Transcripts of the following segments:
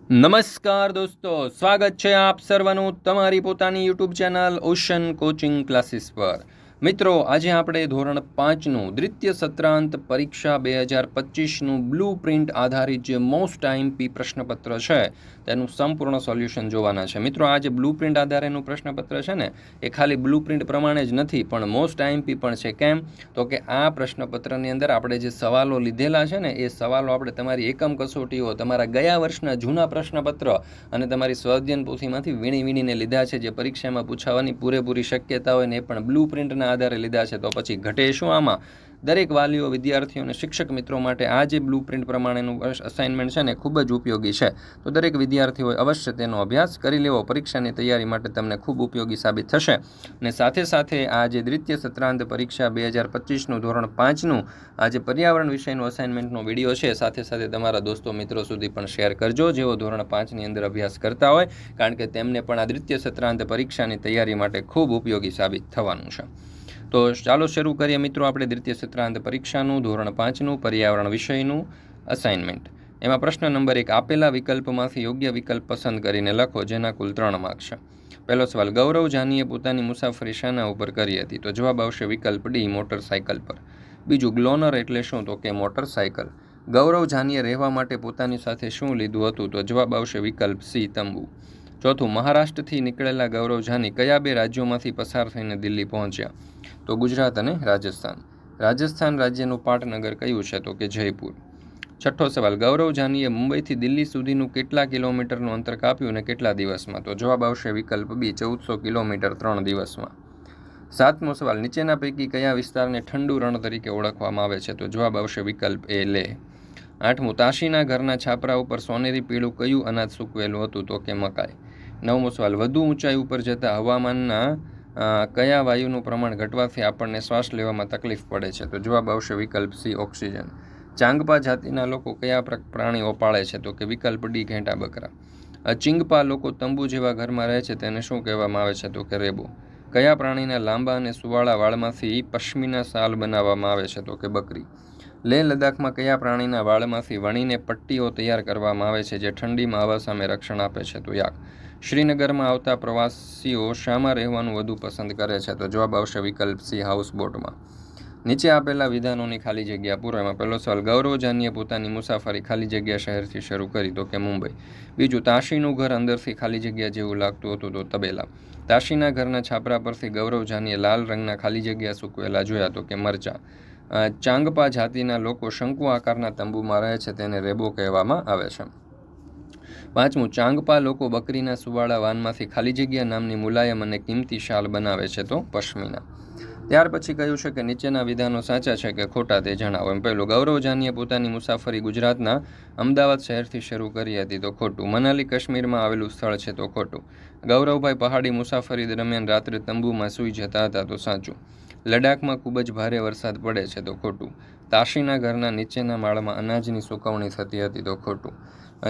નમસ્કાર દોસ્તો, સ્વાગત છે આપ સર્વનું તમારી પોતાની YouTube channel ocean coaching classes પર. મિત્રો, આજે આપણે ધોરણ 5નું દ્વિતીય સત્રાંત પરીક્ષા 2025નું બ્લુ પ્રિન્ટ આધારિત જે મોસ્ટ આઈએમપી પ્રશ્નપત્ર છે તેનું સંપૂર્ણ સોલ્યુશન જોવાના છે. મિત્રો, આ જે બ્લુ પ્રિન્ટ આધારેનું પ્રશ્નપત્ર છે ને એ ખાલી બ્લુ પ્રિન્ટ પ્રમાણે જ નથી પણ મોસ્ટ આઈએમપી પણ છે. કેમ તો કે આ પ્રશ્નપત્રની અંદર આપણે જે સવાલો લીધેલા છે ને એ સવાલો આપણે તમારી એકમ કસોટીઓ, તમારા ગયા વર્ષના જૂના પ્રશ્નપત્ર અને તમારી સ્વાધ્યાયન પોથીમાંથી વીણીને લીધા છે. જે પરીક્ષામાં પૂછાવાની પૂરેપૂરી શક્યતા હોય ને એ પણ બ્લુ પ્રિન્ટના આધારે લીધા છે. તો પછી ઘટે શું આમાં? દરેક વાલીઓ, વિદ્યાર્થીઓ અને શિક્ષક મિત્રો માટે આ જે બ્લુ પ્રિન્ટ પ્રમાણેનું અસાઇનમેન્ટ છે ને ખૂબ જ ઉપયોગી છે. તો દરેક વિદ્યાર્થીઓએ અવશ્ય તેનો અભ્યાસ કરી લેવો. પરીક્ષાની તૈયારી માટે તમને ખૂબ ઉપયોગી સાબિત થશે. અને સાથે સાથે આ જે દ્વિતીય સત્રાંત પરીક્ષા 2025નું ધોરણ 5નું આ જે પર્યાવરણ વિષયનું અસાઇનમેન્ટનો વિડીયો છે સાથે સાથે તમારા દોસ્તો મિત્રો સુધી પણ શેર કરજો જેઓ ધોરણ 5ની અંદર અભ્યાસ કરતા હોય, કારણ કે તેમને પણ આ દ્વિતીય સત્રાંત પરીક્ષાની તૈયારી માટે ખૂબ ઉપયોગી સાબિત થવાનું છે. તો ચાલો શરૂ કરીએ મિત્રો આપણે દ્વિતીય સત્રાંત પરીક્ષાનું ધોરણ 5નું પર્યાવરણ વિષયનું અસાઇનમેન્ટ. એમાં પ્રશ્ન નંબર 1, આપેલા વિકલ્પમાંથી યોગ્ય વિકલ્પ પસંદ કરીને લખો જેના કુલ 3 માર્ક છે. પહેલો સવાલ, ગૌરવ જાનીએ પોતાની મુસાફરી શાના ઉપર કરી હતી? તો જવાબ આવશે વિકલ્પ ડી, મોટરસાઇકલ પર. બીજું, ગ્લોનર એટલે શું? તો કે મોટરસાઇકલ. ગૌરવ જાનીએ રહેવા માટે પોતાની સાથે શું લીધું હતું? તો જવાબ આવશે વિકલ્પ સી, તંબુ. ચોથું, મહારાષ્ટ્રથી નીકળેલા ગૌરવ જાની કયા 2 રાજ્યોમાંથી પસાર થઈને દિલ્હી પહોંચ્યા? તો ગુજરાત અને રાજસ્થાન. રાજસ્થાન રાજ્યનું પાટનગર કયું છે? તો કે જયપુર. છઠ્ઠો સવાલ, ગૌરવ જાનીએ મુંબઈથી દિલ્હી સુધીનું કેટલા કિલોમીટરનું અંતર કાપ્યું અને કેટલા દિવસમાં? તો જવાબ આવશે વિકલ્પ બી, 1400 કિલોમીટર 3 દિવસમાં. સાતમો સવાલ, નીચેના પૈકી કયા વિસ્તારને ઠંડુ રણ તરીકે ઓળખવામાં આવે છે? તો જવાબ આવશે વિકલ્પ એ, લેહ. આઠમું, તાશીના ઘરના છાપરા ઉપર સોનેરી પીળું કયું અનાજ સૂકવેલું હતું? તો કે મકાઈ. નવમો સવાલ, વધુ ઊંચાઈ ઉપર જતા હવામાનના કયા વાયુનું પ્રમાણ ઘટવાથી આપણને શ્વાસ લેવામાં તકલીફ પડે છે? તો જવાબ આવશે વિકલ્પ સી, ઓક્સિજન. ચાંગપા જાતિના લોકો કયા પ્રાણીઓ પાળે છે? તો કે વિકલ્પ ડી, ઘેટા બકરા. ચિંગપા લોકો તંબુ જેવા ઘરમાં રહે છે તેને શું કહેવામાં આવે છે? તો કે રેબો. કયા પ્રાણીના લાંબા અને સુવાળા વાળમાંથી પશ્મિના શાલ બનાવવામાં આવે છે? તો કે બકરી. લેહ લદ્દાખમાં કયા પ્રાણીના વાળમાંથી વણીને પટ્ટીઓ તૈયાર કરવામાં આવે છે જે ઠંડીમાં હવા સામે રક્ષણ આપે છે? તો યાક. શ્રીનગરમાં આવતા પ્રવાસીઓ શામાં રહેવાનું વધુ પસંદ કરે છે? તો જવાબ આવશે વિકલ્પ સી, હાઉસબોટમાં. નીચે આપેલા વિધાનોની ખાલી જગ્યા પૂરો. એમાં પહેલો સવાલ, ગૌરવ જાનીએ પોતાની મુસાફરી ખાલી જગ્યા શહેરથી શરૂ કરી? તો કે મુંબઈ. બીજું, તાશીનું ઘર અંદરથી ખાલી જગ્યા જેવું લાગતું હતું? તો તબેલા. તાશીના ઘરના છાપરા પરથી ગૌરવ જાનીએ લાલ રંગના ખાલી જગ્યા સૂકવેલા જોયા? તો કે મરચાં. ચાંગપા જાતિના લોકો શંકુ આકારના તંબુમાં રહે છે તેને રેબો કહેવામાં આવે છે. પાંચમું, ચાંગપા લોકો બકરીના સુવાળા વાનમાંથી ખાલી જગ્યા નામની મુલાયમ અને કિંમતી શાલ બનાવે છે? તો પશ્મિના. ત્યાર પછી કહ્યું છે કે નીચેના વિધાનો સાચા છે કે ખોટા તે જણાવો. એમ પહેલું, ગૌરવ જાનીએ પોતાની મુસાફરી ગુજરાતના અમદાવાદ શહેરથી શરૂ કરી હતી? તો ખોટું. મનાલી કાશ્મીરમાં આવેલું સ્થળ છે? તો ખોટું. ગૌરવભાઈ પહાડી મુસાફરી દરમિયાન રાત્રે તંબુમાં સૂઈ જતા હતા? તો સાચું. લડાખમાં ખૂબ જ ભારે વરસાદ પડે છે? તો ખોટું. તાશીના ઘરના નીચેના માળમાં અનાજની સુકવણી થતી હતી? તો ખોટું.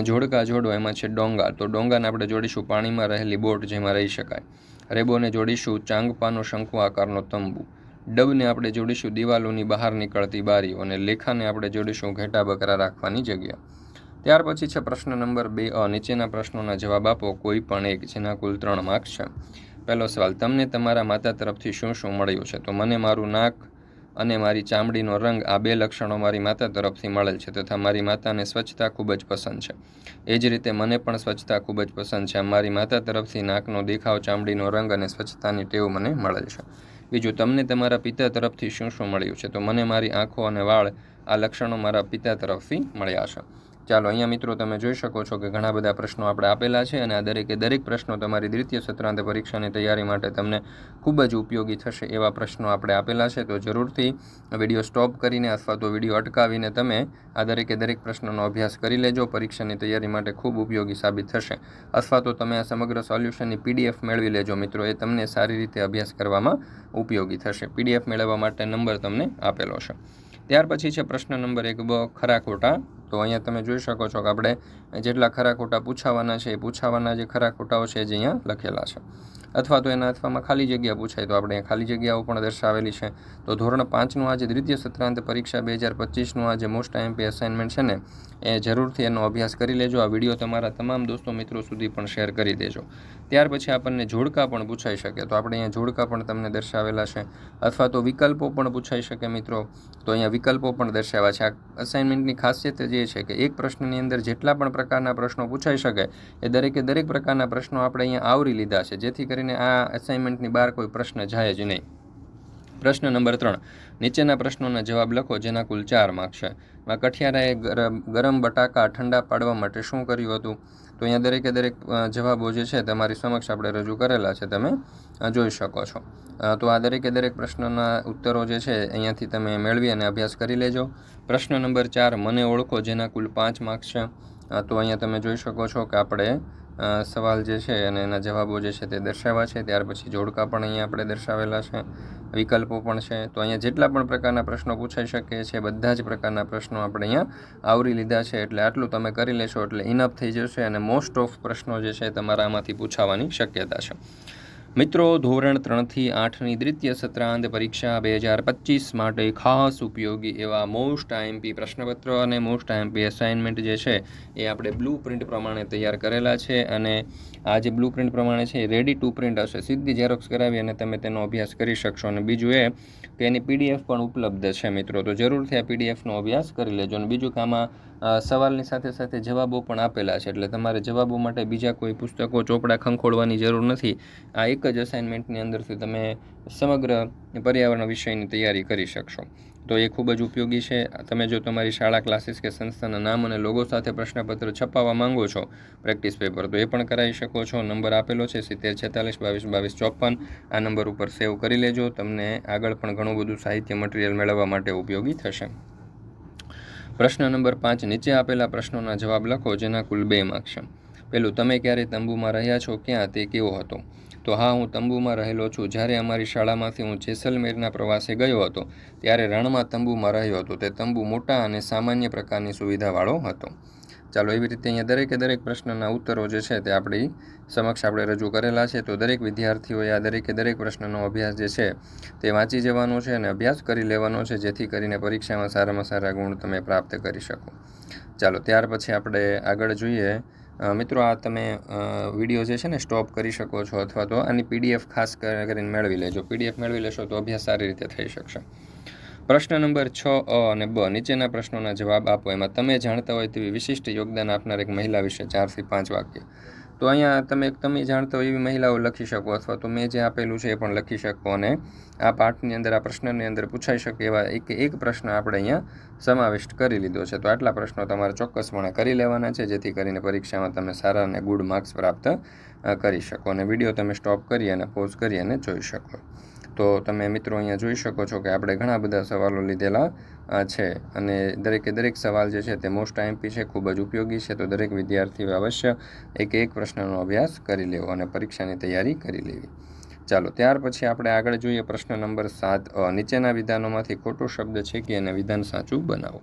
જોડકા જોડો, એમાં છે ડોંગા. તો ડોંગાને આપણે જોડીશું પાણીમાં રહેલી બોટ જેમાં રહી શકાય. રેબોને જોડીશું ચાંગપાનો શંકુ આકારનો તંબુ. ડબને આપણે જોડીશું દિવાલોની બહાર નીકળતી બારીઓ અને લેખાને આપણે જોડીશું ઘેટા બકરા રાખવાની જગ્યા. ત્યાર પછી છે પ્રશ્ન નંબર 2, નીચેના પ્રશ્નોના જવાબ આપો કોઈ પણ એક, જેના કુલ 3 માર્ક્સ છે. પહેલો સવાલ, તમને તમારા માતા તરફથી શું શું મળ્યું છે? તો મને મારું નાક અને મારી ચામડીનો રંગ, આ 2 લક્ષણો મારી માતા તરફથી મળેલ છે તથા મારી માતાને સ્વચ્છતા ખૂબ જ પસંદ છે. એ જ રીતે મને પણ સ્વચ્છતા ખૂબ જ પસંદ છે. મારી માતા તરફથી નાકનો દેખાવ, ચામડીનો રંગ અને સ્વચ્છતાની ટેવ મને મળેલ છે. બીજું, તમને તમારા પિતા તરફથી શું શું મળ્યું છે? તો મને મારી આંખો અને વાળ, આ લક્ષણો મારા પિતા તરફથી મળ્યા છે. ચાલો, અહીંયા મિત્રો તમે જોઈ શકો છો કે ઘણા બધા પ્રશ્નો આપણે આપેલા છે અને આ દરેક પ્રશ્નો તમારી દ્વિતીય સત્રાંત પરીક્ષાની તૈયારી માટે તમને ખૂબ જ ઉપયોગી થશે એવા પ્રશ્નો આપણે આપેલા છે. તો જરૂરથી વિડીયો સ્ટોપ કરીને અથવા તો વિડીયો અટકાવીને તમે આ દરેક પ્રશ્નોનો અભ્યાસ કરી લેજો. પરીક્ષાની તૈયારી માટે ખૂબ ઉપયોગી સાબિત થશે. અથવા તો તમે આ સમગ્ર સોલ્યુશનની PDF મેળવી લેજો મિત્રો, એ તમને સારી રીતે અભ્યાસ કરવામાં ઉપયોગી થશે. PDF મેળવવા માટે નંબર તમને આપેલો છે. ત્યાર પછી છે પ્રશ્ન નંબર 1, ખરા ખોટા તો અહીંયા તમે જોઈ શકો છો કે આપણે જેટલા ખરા ખોટા પૂછાવાના છે એ પૂછાવાના જે ખરા ખોટાઓ છે જે અહીંયા લખેલા છે. અથવા તો એના અથવામાં ખાલી જગ્યા પૂછાય તો આપણે ખાલી જગ્યાઓ પણ દર્શાવેલી છે. તો ધોરણ 5નું આ જે દ્વિતીય સત્રાંત પરીક્ષા 2025નું આ જે મોસ્ટ આઈએમપી અસાઇનમેન્ટ છે ને એ જરૂરથી એનો અભ્યાસ કરી લેજો. આ વિડીયો તમારા તમામ દોસ્તો મિત્રો સુધી પણ શેર કરી દેજો. ત્યાર પછી આપણને જોડકા પણ પૂછાઈ શકે તો આપણે અહીંયા જોડકા પણ તમને દર્શાવેલા છે. અથવા તો વિકલ્પો પણ પૂછાઈ શકે મિત્રો, તો અહીંયા વિકલ્પો પણ દર્શાવ્યા છે. આ અસાઇનમેન્ટની ખાસિયત જે છે કે એક પ્રશ્નની અંદર જેટલા પણ પ્રકારના પ્રશ્નો પૂછાઈ શકે એ દરેક પ્રકારના પ્રશ્નો આપણે અહીંયા આવરી લીધા છે, જેથી કરીને આ અસાઇનમેન્ટની બહાર કોઈ પ્રશ્ન જાય જ નહીં. પ્રશ્ન નંબર 3, નીચેના પ્રશ્નોના જવાબ લખો જેના કુલ 4 માર્ક છે. કઠિયારાએ ગરમ બટાકા ઠંડા પાડવા માટે શું કર્યું હતું? તો અહીંયા દરેક જવાબો જે છે તમારી સમક્ષ આપણે રજૂ કરેલા છે, તમે જોઈ શકો છો. તો આ દરેક પ્રશ્નના ઉત્તરો જે છે અહીંયાથી તમે મેળવી અને અભ્યાસ કરી લેજો. પ્રશ્ન નંબર 4, મને ઓળખો જેના કુલ 5 માર્ક છે. તો અહીંયા તમે જોઈ શકો છો કે આપણે સવાલ જે છે અને એના જવાબો જે છે તે દર્શાવ્યા છે. ત્યાર પછી જોડકા પણ અહીંયા આપણે દર્શાવેલા છે, વિકલ્પો પણ છે. તો અહીંયા જેટલા પણ પ્રકારના પ્રશ્નો પૂછાઈ શકે છે બધા જ પ્રકારના પ્રશ્નો આપણે અહીંયા આવરી લીધા છે. એટલે આટલું તમે કરી લેશો એટલે ઇનફ થઈ જશે અને મોસ્ટ ઓફ પ્રશ્નો જે છે તમારા આમાંથી પૂછાવાની શક્યતા છે. મિત્રો, ધોરણ 3થી 8ની દ્વિતીય સત્રાંત પરીક્ષા 2025 માટે ખાસ ઉપયોગી એવા મોસ્ટ આઈએમપી પ્રશ્નપત્ર અને મોસ્ટ આઈએમપી અસાઇનમેન્ટ જે છે એ આપણે બ્લુ પ્રિન્ટ પ્રમાણે તૈયાર કરેલા છે. અને આ જે બ્લુ પ્રિન્ટ પ્રમાણે છે એ રેડી ટુ પ્રિન્ટ હશે, સીધી ઝેરોક્સ કરાવી અને તમે તેનો અભ્યાસ કરી શકશો. અને બીજું એ કે એની પીડીએફ પણ ઉપલબ્ધ છે મિત્રો, તો જરૂરથી આ પીડીએફનો અભ્યાસ કરી લેજો. અને બીજું કે આમાં સવાલની સાથે સાથે જવાબો પણ આપેલા છે, એટલે તમારે જવાબો માટે બીજા કોઈ પુસ્તકો ચોપડા ખંખોળવાની જરૂર નથી. આ એક જ અસાઇનમેન્ટની અંદરથી તમે સમગ્ર પર્યાવરણ વિષયની તૈયારી કરી શકશો. તો એ ખૂબ જ ઉપયોગી છે. તમે જો તમારી શાળા, ક્લાસીસ કે સંસ્થાના નામ અને લોગો સાથે પ્રશ્નપત્ર છપાવવા માંગો છો, પ્રેક્ટિસ પેપર, તો એ પણ કરાવી શકો છો. નંબર આપેલો છે 70 46 22 22 54. આ નંબર ઉપર સેવ કરી લેજો. તમને આગળ પણ ઘણું બધું સાહિત્ય મટીરિયલ મેળવવા માટે ઉપયોગી થશે. પ્રશ્ન નંબર 5, નીચે આપેલા પ્રશ્નોના જવાબ લખો જેના કુલ 2 માર્ક છે. પહેલું, તમે ક્યારે તંબુમાં રહ્યા છો, ક્યાં, તે કેવો હતો? તો હા, હું તંબુમાં રહેલો છું. જ્યારે અમારી શાળામાંથી હું જેસલમેરના પ્રવાસે ગયો હતો ત્યારે રણમાં તંબુમાં રહ્યો હતો. તે તંબુ મોટા અને સામાન્ય પ્રકારની સુવિધાવાળો હતો. ચાલો, એવી રીતે અહીંયા દરેક પ્રશ્નના ઉત્તરો જે છે તે આપણી સમક્ષ આપણે રજૂ કરેલા છે. તો દરેક વિદ્યાર્થીઓએ આ દરેક પ્રશ્નનો અભ્યાસ જે છે તે વાંચી જવાનો છે અને અભ્યાસ કરી લેવાનો છે, જેથી કરીને પરીક્ષામાં સારામાં સારા ગુણ તમે પ્રાપ્ત કરી શકો. ચાલો, ત્યાર પછી આપણે આગળ જોઈએ. મિત્રો, આ તમે વિડીયો જે છે ને સ્ટોપ કરી શકો છો, અથવા તો આની પીડીએફ ખાસ કરીને મેળવી લેજો. પીડીએફ મેળવી લેશો તો અભ્યાસ સારી રીતે થઈ શકશે. પ્રશ્ન નંબર 6 અ અને બ, નીચેના પ્રશ્નોના જવાબ આપો. એમાં તમે જાણતા હોય તેવી વિશિષ્ટ યોગદાન આપનાર એક મહિલા વિશે 4 થી 5 વાક્ય. તો અહીંયા તમે જાણતા હોય એવી મહિલાઓ લખી શકો, અથવા તો મેં જે આપેલું છે એ પણ લખી શકો. અને આ પાઠની અંદર, આ પ્રશ્નની અંદર પૂછાઈ શકે એવા એક પ્રશ્ન આપણે અહીંયા સમાવિષ્ટ કરી લીધો છે. તો આટલા પ્રશ્નો તમારે ચોક્કસપણે કરી લેવાના છે, જેથી કરીને પરીક્ષામાં તમે સારા અને ગુડ માર્ક્સ પ્રાપ્ત કરી શકો. અને વિડીયો તમે સ્ટોપ કરી અને પોઝ કરી અને જોઈ શકો. તો તમે મિત્રો અહીંયા જોઈ શકો છો કે આપણે ઘણા બધા સવાલો લીધેલા છે, અને દરેક સવાલ જે છે તે મોસ્ટ આઈએમપી છે, ખૂબ જ ઉપયોગી છે. તો દરેક વિદ્યાર્થીઓ અવશ્ય એક પ્રશ્નનો અભ્યાસ કરી લેવો અને પરીક્ષાની તૈયારી કરી લેવી. ચાલો, ત્યાર પછી આપણે આગળ જોઈએ. પ્રશ્ન નંબર 7 અ, નીચેના વિધાનોમાંથી ખોટો શબ્દ છેકી અને વિધાન સાચું બનાવો.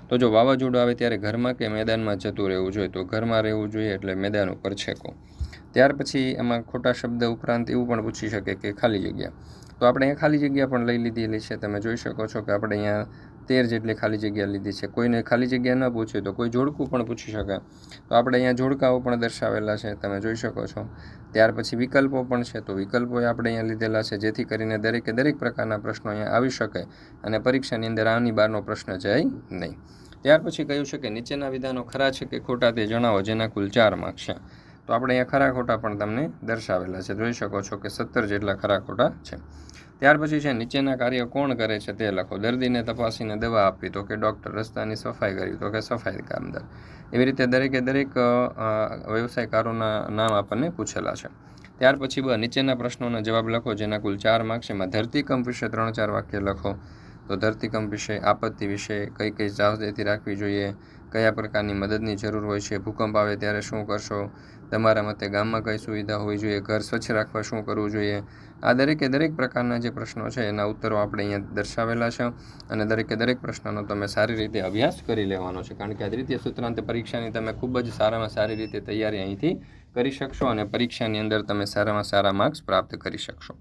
તો જો વાવાઝોડું આવે ત્યારે ઘરમાં કે મેદાનમાં જતું રહેવું જોઈએ? તો ઘરમાં રહેવું જોઈએ, એટલે મેદાન ઉપર છેકો. ત્યાર પછી એમાં ખોટા શબ્દ ઉપરાંત એવું પણ પૂછી શકે કે ખાલી જગ્યા. તો આપણે અહીંયા ખાલી જગ્યા પણ લઈ લીધેલી છે. તમે જોઈ શકો છો કે આપણે અહીંયા 13 જેટલી ખાલી જગ્યા લીધી છે. કોઈને ખાલી જગ્યા ન પૂછે તો કોઈ જોડકું પણ પૂછી શકે. તો આપણે અહીંયા જોડકાઓ પણ દર્શાવેલા છે, તમે જોઈ શકો છો. ત્યાર પછી વિકલ્પો પણ છે. તો વિકલ્પો આપણે અહીંયા લીધેલા છે, જેથી કરીને દરેક પ્રકારના પ્રશ્નો અહીંયા આવી શકે અને પરીક્ષાની અંદર આની બહારનો પ્રશ્ન જાય નહીં. ત્યાર પછી કહ્યું છે કે નીચેના વિધાનો ખરા છે કે ખોટા તે જણાવો, જેના કુલ 4 માર્ક છે. તો આપણે અહીંયા ખરા ખોટા પણ તમને દર્શાવેલા છે. જોઈ શકો છો કે 17 જેટલા ખરા ખોટા છે. ત્યાર પછી છે નીચેના કાર્ય કોણ કરે છે તે લખો. દર્દીને તપાસીને દવા આપવી, તો કે ડૉક્ટર. રસ્તાની સફાઈ કરવી, તો કે સફાઈ કામદાર. એવી રીતે દરેક વ્યવસાયકારોના નામ આપણને પૂછેલા છે. ત્યાર પછી નીચેના પ્રશ્નોના જવાબ લખો, જેના કુલ 4 માર્ક છે. એમાં ધરતીકંપ વિશે 3-4 વાક્ય લખો. તો ધરતીકંપ વિશે, આપત્તિ વિશે, કઈ સાવચેતી રાખવી જોઈએ, કયા પ્રકારની મદદની જરૂર હોય છે, ભૂકંપ આવે ત્યારે શું કરશો, તમારા મતે ગામમાં કઈ સુવિધા હોવી જોઈએ, ઘર સ્વચ્છ રાખવા શું કરવું જોઈએ. આ દરેક પ્રકારના જે પ્રશ્નો છે એના ઉત્તરો આપણે અહીંયા દર્શાવેલા છે અને દરેક પ્રશ્નનો તમે સારી રીતે અભ્યાસ કરી લેવાનો છે, કારણ કે આ દ્વિતીય સત્રાંત પરીક્ષાની તમે ખૂબ જ સારામાં સારી રીતે તૈયારી અહીંથી કરી શકશો અને પરીક્ષાની અંદર તમે સારામાં સારા માર્ક્સ પ્રાપ્ત કરી શકશો.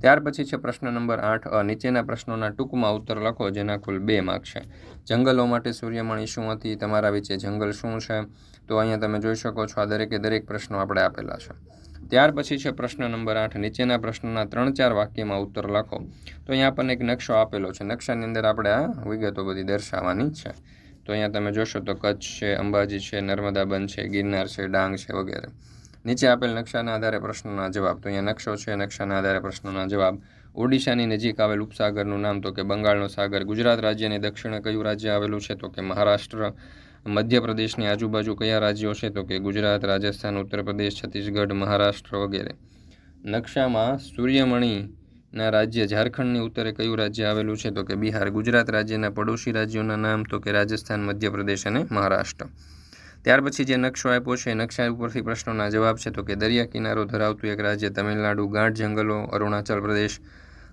ત્યાર પછી છે પ્રશ્ન નંબર 8 નીચેના પ્રશ્નોના ટૂંકમાં ઉત્તર લખો જેના કુલ 2 માર્ક છે. જંગલો માટે સૂર્યમણી શું હતી, તમારા વિશે જંગલ શું છે. તો અહીંયા તમે જોઈ શકો છો આ દરેક પ્રશ્નો આપણે આપેલા છે. ત્યાર પછી છે પ્રશ્ન નંબર 8 નીચેના પ્રશ્નોના 3-4 વાક્યમાં ઉત્તર લખો. તો અહીંયા આપણને એક નકશો આપેલો છે, નકશાની અંદર આપણે આ વિગતો બધી દર્શાવવાની છે. તો અહીંયા તમે જોશો તો કચ્છ છે, અંબાજી છે, નર્મદા બંધ છે, ગિરનાર છે, ડાંગ છે વગેરે. નીચે આપેલ નકશાના આધારે પ્રશ્નોના જવાબ. તો અહીંયા નકશો છે, નકશાના આધારે પ્રશ્નોના જવાબ. ઓડિશાની નજીક આવેલ ઉપસાગરનું નામ, તો કે બંગાળનો સાગર. ગુજરાત રાજ્યની દક્ષિણે કયું રાજ્ય આવેલું છે, તો કે મહારાષ્ટ્ર. મધ્યપ્રદેશની આજુબાજુ કયા રાજ્યો છે, તો કે ગુજરાત, રાજસ્થાન, ઉત્તર પ્રદેશ, છત્તીસગઢ, મહારાષ્ટ્ર વગેરે. નકશામાં સૂર્યમણીના રાજ્ય ઝારખંડની ઉત્તરે કયું રાજ્ય આવેલું છે, તો કે બિહાર. ગુજરાત રાજ્યના પડોશી રાજ્યોના નામ, તો કે રાજસ્થાન, મધ્યપ્રદેશ અને મહારાષ્ટ્ર. ત્યાર પછી જે નકશો આપ્યો છે નકશા ઉપરથી પ્રશ્નોના જવાબ છે. તો કે દરિયા કિનારો ધરાવતું એક રાજ્ય તમિલનાડુ, ગાઢ જંગલો અરુણાચલ પ્રદેશ,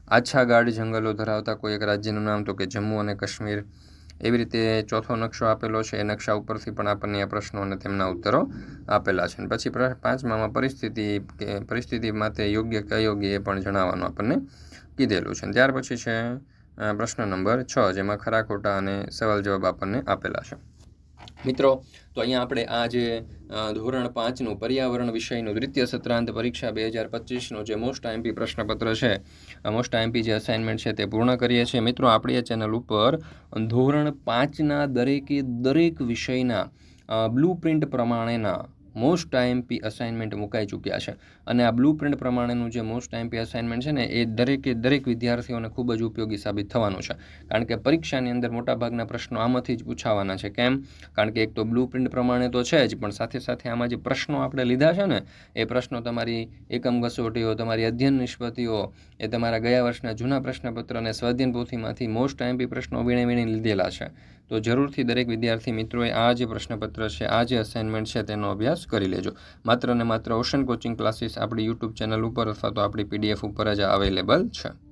આછા ગાઢ જંગલો ધરાવતા કોઈ એક રાજ્યનું નામ, તો કે જમ્મુ અને કાશ્મીર. એવી રીતે ચોથો નકશો આપેલો છે, એ નકશા ઉપરથી પણ આપણને આ પ્રશ્નો અને તેમના ઉત્તરો આપેલા છે. પછી 5મામાં પરિસ્થિતિ માટે યોગ્ય કે અયોગ્ય એ પણ જણાવવાનું આપણને કીધેલું છે. ત્યાર પછી છે પ્રશ્ન નંબર 6 જેમાં ખરા ખોટા અને સવાલ જવાબ આપણને આપેલા છે. મિત્રો, તો અહીંયા આપણે આ જે ધોરણ 5નું પર્યાવરણ વિષયનું દ્વિતીય સત્રાંત પરીક્ષા 2025નું જે મોસ્ટ આઈએમપી પ્રશ્નપત્ર છે, આ મોસ્ટ આઈએમપી જે અસાઇનમેન્ટ છે તે પૂર્ણ કરીએ છીએ. મિત્રો, આપણી આ ચેનલ ઉપર ધોરણ 5ના દરેક વિષયના બ્લુ પ્રિન્ટ પ્રમાણેના મોસ્ટ આઈએમપી અસાઇનમેન્ટ મુકાઈ ચૂક્યા છે અને આ બ્લુ પ્રિન્ટ પ્રમાણેનું જે મોસ્ટ આઈએમપી અસાઇનમેન્ટ છે ને એ દરેક વિદ્યાર્થીઓને ખૂબ જ ઉપયોગી સાબિત થવાનું છે, કારણ કે પરીક્ષાની અંદર મોટાભાગના પ્રશ્નો આમાંથી જ પૂછાવાના છે. કેમ? કારણ કે એક તો બ્લુ પ્રિન્ટ પ્રમાણે તો છે જ, પણ સાથે આમાં જે પ્રશ્નો આપણે લીધા છે ને એ પ્રશ્નો તમારી એકમ કસોટીઓ, તમારી અધ્યયન નિષ્પત્તિઓ, એ તમારા ગયા વર્ષના જૂના પ્રશ્નપત્ર અને સ્વાધ્યાયન પોથીમાંથી મોસ્ટ આઈએમપી પ્રશ્નો વીણી લીધેલા છે. તો જરૂરથી દરેક વિદ્યાર્થી મિત્રોએ આ જે પ્રશ્નપત્ર છે, આ જે અસાઇનમેન્ટ છે તેનો અભ્યાસ કરી લેજો. માત્ર ને માત્ર ઓશન કોચિંગ ક્લાસીસ આપણી યુટ્યુબ ચેનલ ઉપર અથવા તો આપણી PDF ઉપર જ અવેલેબલ છે.